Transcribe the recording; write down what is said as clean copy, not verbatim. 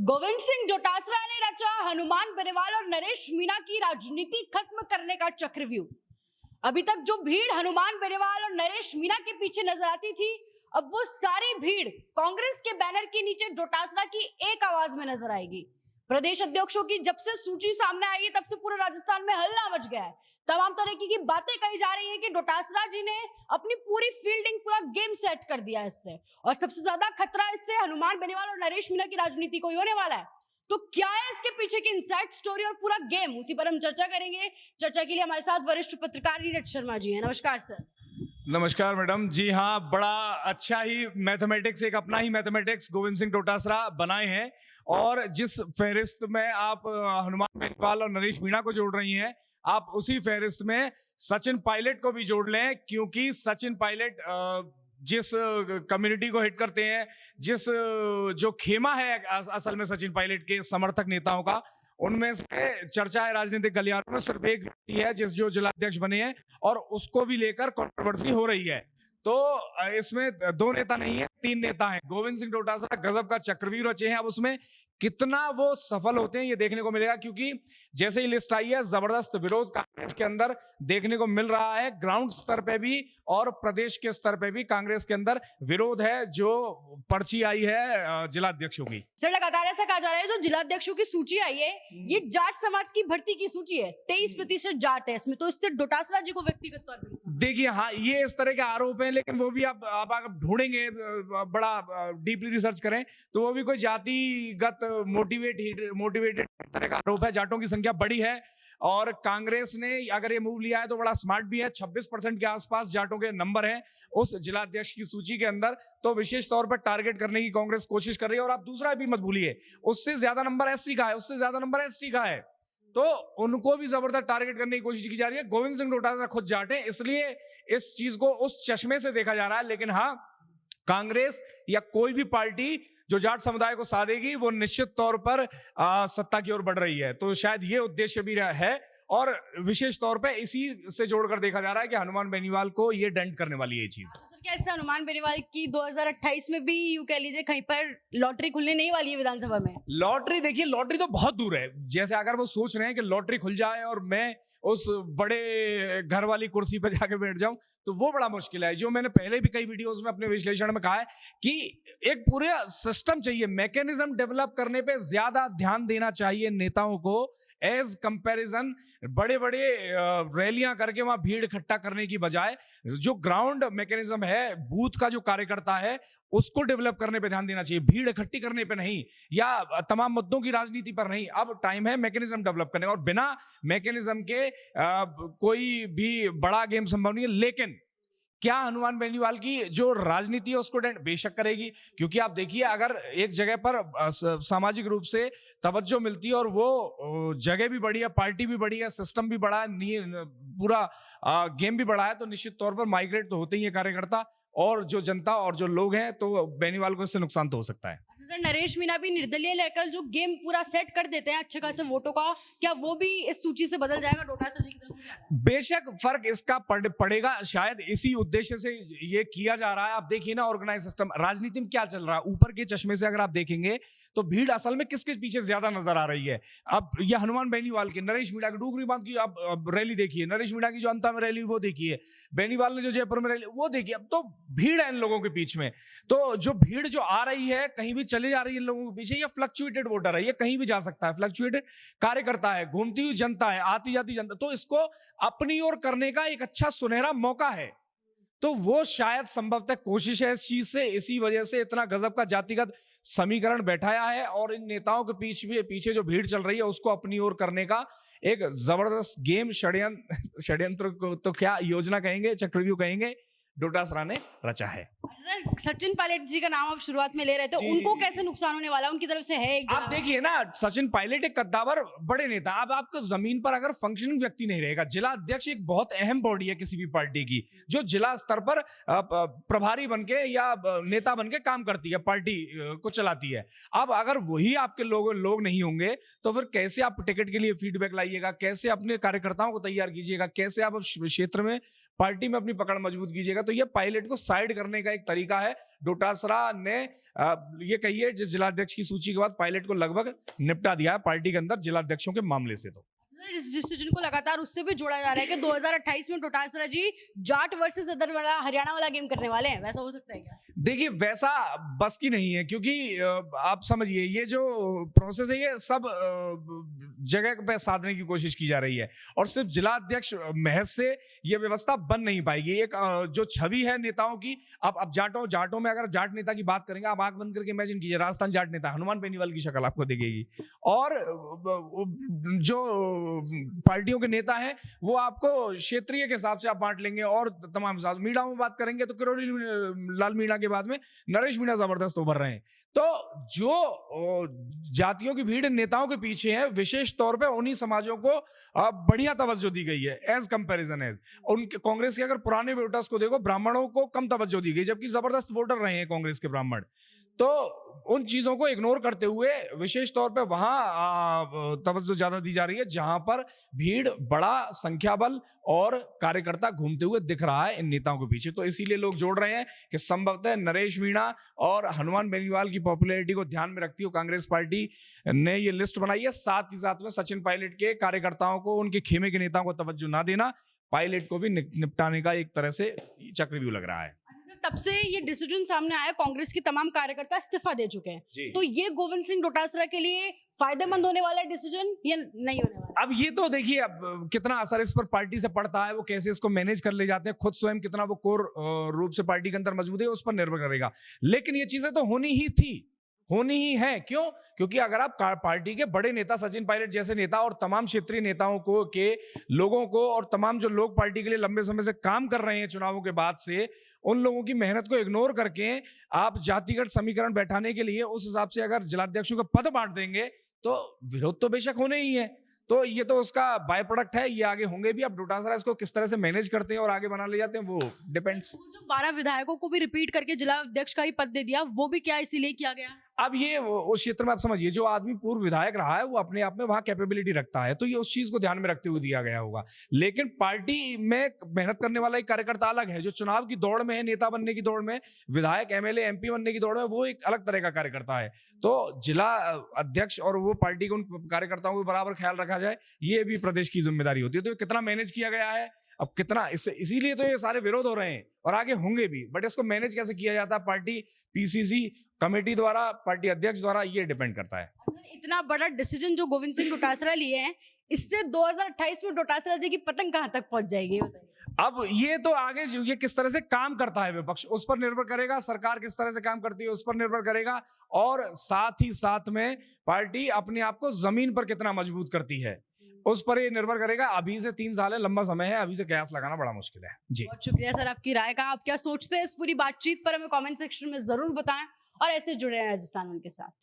गोविंद सिंह डोटासरा ने रचा हनुमान बेनीवाल और नरेश मीणा की राजनीति खत्म करने का चक्रव्यूह। अभी तक जो भीड़ हनुमान बेनीवाल और नरेश मीणा के पीछे नजर आती थी, अब वो सारी भीड़ कांग्रेस के बैनर के नीचे डोटासरा की एक आवाज में नजर आएगी। प्रदेश अध्यक्षों की जब से सूची सामने आई है, तब से पूरे राजस्थान में हल्ला मच गया है। तमाम तरीके की बातें कही जा रही है कि डोटासरा जी ने अपनी पूरी फील्डिंग, पूरा गेम सेट कर दिया है इससे, और सबसे ज्यादा खतरा इससे हनुमान बेनीवाल और नरेश मीणा की राजनीति को ही होने वाला है। तो क्या है इसके पीछे की इनसाइड स्टोरी और पूरा गेम, उसी पर हम चर्चा करेंगे। चर्चा के लिए हमारे साथ वरिष्ठ पत्रकार नीरज शर्मा जी हैं। नमस्कार सर। नमस्कार मैडम। जी हाँ, बड़ा अच्छा ही मैथमेटिक्स, एक अपना ही मैथमेटिक्स गोविंद सिंह डोटासरा बनाए हैं, और जिस फहरिस्त में आप हनुमान बेनीवाल और नरेश मीणा को जोड़ रही हैं, आप उसी फहरिस्त में सचिन पायलट को भी जोड़ लें, क्योंकि सचिन पायलट जिस कम्युनिटी को हिट करते हैं, जिस जो खेमा है असल में सचिन पायलट के समर्थक नेताओं का, उनमें से चर्चा है राजनीतिक गलियारों में सिर्फ एक व्यक्ति है जो जिलाध्यक्ष बने हैं, और उसको भी लेकर कंट्रोवर्सी हो रही है। तो इसमें दो नेता नहीं है, तीन नेता हैं। गोविंद सिंह डोटासरा गजब का चक्रव्यूह रचे हैं। अब उसमें कितना वो सफल होते हैं ये देखने को मिलेगा, क्योंकि जैसे ही लिस्ट आई है, जबरदस्त विरोध कांग्रेस के अंदर देखने को मिल रहा है। ग्राउंड स्तर पे भी और प्रदेश के स्तर पे भी कांग्रेस के अंदर विरोध है। जो पर्ची आई है जिलाध्यक्षों की, सर लगातार ऐसा कहा जा रहा है, जो जिलाध्यक्षों की सूची आई है, ये जाट समाज की भर्ती की सूची है। 23% जाट है इसमें, तो इससे डोटासरा जी को व्यक्तिगत तौर पर देखिए, हाँ, ये इस तरह के आरोप हैं, लेकिन वो भी आप अगर ढूंढेंगे, बड़ा डीपली रिसर्च करें, तो वो भी कोई जातिगत मोटिवेटेड तरह का आरोप है। जाटों की संख्या बड़ी है, और कांग्रेस ने अगर ये मूव लिया है तो बड़ा स्मार्ट भी है। 26% के आसपास जाटों के नंबर हैं उस जिलाध्यक्ष की सूची के अंदर, तो विशेष तौर पर टारगेट करने की कांग्रेस कोशिश कर रही है। और आप दूसरा भी मत भूलिए, उससे ज्यादा नंबर एससी का है, उससे ज्यादा नंबर एसटी का है, तो उनको भी जबरदस्त टारगेट करने की कोशिश की जा रही है। गोविंद सिंह डोटासरा खुद जाट हैं, इसलिए इस चीज को उस चश्मे से देखा जा रहा है। लेकिन हाँ, कांग्रेस या कोई भी पार्टी जो जाट समुदाय को साधेगी, वो निश्चित तौर पर सत्ता की ओर बढ़ रही है। तो शायद ये उद्देश्य भी है, और विशेष तौर पे इसी से जोड़कर देखा जा रहा है कि हनुमान बेनीवाल को ये डेंट करने वाली है ये चीज। सर, क्या इससे हनुमान बेनीवाल की 2028 में भी यूं कह लीजिए कहीं पर लॉटरी खुलने नहीं वाली है विधानसभा में? लॉटरी, देखिए, लॉटरी तो बहुत दूर है। जैसे अगर वो सोच रहे हैं कि लॉटरी खुल जाए और मैं उस बड़े घर वाली कुर्सी पर जाके बैठ जाऊं, तो वो बड़ा मुश्किल है। जो मैंने पहले भी कई वीडियोस में अपने विश्लेषण में कहा है कि एक पूरा सिस्टम चाहिए, मैकेनिज्म डेवलप करने पे ज्यादा ध्यान देना चाहिए नेताओं को, एज कंपैरिजन बड़े बड़े रैलियां करके वहां भीड़ इकट्ठा करने की बजाय जो ग्राउंड मैकेनिज्म है, बूथ का जो कार्यकर्ता है, उसको डेवलप करने पे ध्यान देना चाहिए, भीड़ इकट्ठी करने पे नहीं, या तमाम मुद्दों की राजनीति पर नहीं। अब टाइम है मैकेनिज्म डेवलप करने, और बिना मैकेनिज्म के कोई भी बड़ा गेम संभव नहीं है। लेकिन क्या हनुमान बेनीवाल की जो राजनीति है उसको बेशक करेगी, क्योंकि आप देखिए, अगर एक जगह पर सामाजिक रूप से तवज्जो मिलती है, और वो जगह भी बड़ी है, पार्टी भी बड़ी है, सिस्टम भी बड़ा है, पूरा गेम भी बड़ा है, तो निश्चित तौर पर माइग्रेट तो होते ही है कार्यकर्ता और जो जनता और जो लोग हैं, तो बेनीवाल को इससे नुकसान तो हो सकता है। सर, नरेश मीणा भी निर्दलीय लेकर जो गेम पूरा सेट कर देते हैं अच्छे खासे वोटों का, क्या वो भी इस सूची से बदल जाएगा डोटासरा जी की तरफ? बेशक फर्क इसका पड़ेगा, शायद इसी उद्देश्य से ये किया जा रहा है। आप देखिए ना, ऑर्गेनाइज सिस्टम, राजनीति में क्या चल रहा है, ऊपर के चश्मे से अगर आप देखेंगे तो भीड़ असल में किसके पीछे ज्यादा नजर आ रही है। अब ये हनुमान बेनीवाल की, नरेश मीणा की डूगरी बांध की अब रैली देखिए, नरेश मीणा की जो अंता में रैली वो देखिए, बेनीवाल ने जो जयपुर में रैली वो देखिए। अब तो भीड़ है इन लोगों के बीच में, तो जो भीड़ जो आ रही है, कहीं भी चले जा रही है इन लोगों के पीछे, ये फ्लक्चुएटेड वोटर है, ये कहीं भी जा सकता है, फ्लक्चुएटेड कार्यकर्ता है, घूमती हुई जनता है, आती जाती जनता, तो इसको अपनी ओर करने का एक अच्छा सुनहरा मौका है। तो वो शायद संभवतः कोशिश है इस चीज से, इसी वजह से इतना गजब का जातिगत समीकरण बैठाया है, और इन नेताओं के पीछे जो भीड़ चल रही है उसको अपनी ओर करने का एक जबरदस्त गेम, षड्यंत्र को तो क्या योजना कहेंगे, चक्रव्यूह कहेंगे, डोटासरा ने रचा है। सर, सचिन पायलट जी का नाम आप शुरुआत में ले रहे थे, उनको कैसे नुकसान होने वाला, उनकी तरफ से है एक आप देखिए ना, सचिन पायलट एक कद्दावर बड़े नेता। अब आपको जमीन पर अगर फंक्शनिंग व्यक्ति नहीं रहेगा, जिला अध्यक्ष एक बहुत अहम बॉडी है किसी भी पार्टी की, जो जिला स्तर पर प्रभारी बनके या नेता बनके काम करती है, पार्टी को चलाती है। अब अगर वही आपके लोग नहीं होंगे, तो फिर कैसे आप टिकट के लिए फीडबैक लाइएगा, कैसे अपने कार्यकर्ताओं को तैयार कीजिएगा, कैसे आप क्षेत्र में पार्टी में अपनी पकड़ मजबूत कीजिएगा। तो ये पायलट को साइड करने का एक तरीका है। डोटासरा ने ये कही है जिस जिलाध्यक्ष की सूची के बाद पायलट को लगभग निपटा दिया है पार्टी के अंदर जिलाध्यक्षों के मामले से। तो सर, इस डिसीजन को लगातार उससे भी जोड़ा जा रहा है कि 2028 में डोटासरा जी जाट वर्सेस अदर वाला हरियाणा वाला गेम करने वाले हैं, वैसा हो सकता है क्या? देखिए वैसा बस की नहीं है, क्योंकि आप समझिए ये जो प्रोसेस है ये सब जगह पे साधने की कोशिश की जा रही है और सिर्फ जिला अध्यक्ष महज से ये व्यवस्था बन नहीं पाएगी। एक जो छवि है नेताओं की, अब जाटों में अगर जाट नेता की बात करेंगे, आप आंख बंद करके इमेजिन कीजिए, राजस्थान जाट नेता हनुमान बेनीवाल की शक्ल आपको दिखेगी और जो पार्टियों के नेता हैं वो आपको क्षेत्रीय के हिसाब से आप बांट लेंगे और तमाम हिसाब। मीणा में बात करेंगे तो किरोड़ी लाल मीणा के बाद में नरेश मीणा जबरदस्त उभर रहे हैं। तो जो जातियों की भीड़ नेताओं के पीछे है, विशेष तौर पे उन्हीं समाजों को बढ़िया तवज्जो दी गई है एज कंपैरिजन एज उनके। कांग्रेस के अगर पुराने वोटर्स को देखो, ब्राह्मणों को कम तवज्जो दी गई, जबकि जबरदस्त वोटर रहे हैं कांग्रेस के ब्राह्मण। तो उन चीजों को इग्नोर करते हुए विशेष तौर पे वहां तवज्जो ज्यादा दी जा रही है जहां पर भीड़, बड़ा संख्या बल और कार्यकर्ता घूमते हुए दिख रहा है इन नेताओं के पीछे। तो इसीलिए लोग जोड़ रहे हैं कि संभवतः नरेश मीणा और हनुमान बेनीवाल की पॉपुलैरिटी को ध्यान में रखती हुए कांग्रेस पार्टी ने ये लिस्ट बनाई है। साथ ही साथ में सचिन पायलट के कार्यकर्ताओं को, उनके खेमे के नेताओं को तवज्जो ना देना, पायलट को भी निपटाने का एक तरह से चक्रव्यूह लग रहा है। तब से ये डिसीजन सामने आया, कांग्रेस के तमाम कार्यकर्ता इस्तीफा दे चुके हैं, तो ये गोविंद सिंह डोटासरा के लिए फायदेमंद होने वाला डिसीजन या नहीं होने वाला? अब ये तो देखिए अब कितना असर इस पर पार्टी से पड़ता है, वो कैसे इसको मैनेज कर ले जाते हैं, खुद स्वयं कितना वो कोर रूप से पार्टी के अंदर मजबूत है, उस पर निर्भर करेगा। लेकिन ये चीजें तो होनी ही थी, होनी ही है। क्यों? क्योंकि अगर आप पार्टी के बड़े नेता सचिन पायलट जैसे नेता और तमाम क्षेत्रीय नेताओं को के लोगों को और तमाम जो लोग पार्टी के लिए लंबे समय से काम कर रहे हैं चुनावों के बाद से, उन लोगों की मेहनत को इग्नोर करके आप जातिगत समीकरण बैठाने के लिए उस हिसाब से अगर जिलाध्यक्षों के पद बांट देंगे तो विरोध तो बेशक होने ही है। तो ये तो उसका बाय प्रोडक्ट है, ये आगे होंगे भी। अब डोटासरा इसको किस तरह से मैनेज करते हैं और आगे बना ले जाते हैं वो डिपेंड्स। जो 12 विधायकों को भी रिपीट करके जिला अध्यक्ष का ही पद दे दिया, वो भी क्या इसीलिए किया गया? अब ये उस क्षेत्र में आप समझिए, जो आदमी पूर्व विधायक रहा है वो अपने आप में वहां कैपेबिलिटी रखता है, तो ये उस चीज को ध्यान में रखते हुए दिया गया होगा। लेकिन पार्टी में मेहनत करने वाला एक कार्यकर्ता अलग है, जो चुनाव की दौड़ में है, नेता बनने की दौड़ में, विधायक एमएलए एमपी बनने की दौड़ में, वो एक अलग तरह का कार्यकर्ता है। तो जिला अध्यक्ष और वो पार्टी के उन कार्यकर्ताओं को बराबर ख्याल रखा जाए, ये भी प्रदेश की जिम्मेदारी होती है। तो कितना मैनेज किया गया है, अब कितना, इसीलिए तो ये सारे विरोध हो रहे हैं और आगे होंगे भी। बट इसको मैनेज कैसे किया जाता है पार्टी पीसीसी कमेटी द्वारा, पार्टी अध्यक्ष द्वारा, ये डिपेंड करता है। इतना बड़ा डिसीजन जो गोविंद सिंह डोटासरा लिए हैं, इससे 2028 में डोटासरा जी की पतंग कहां तक पहुंच जाएगी? अब ये तो आगे ये किस तरह से काम करता है विपक्ष, उस पर निर्भर करेगा। सरकार किस तरह से काम करती है उस पर निर्भर करेगा, और साथ ही साथ में पार्टी अपने आप को जमीन पर कितना मजबूत करती है उस पर ये निर्भर करेगा। अभी से 3 साल है, लंबा समय है, अभी से कयास लगाना बड़ा मुश्किल है। जी बहुत शुक्रिया सर आपकी राय का। आप क्या सोचते हैं इस पूरी बातचीत पर हमें कमेंट सेक्शन में जरूर बताएं और ऐसे जुड़े रहें राजस्थान के साथ।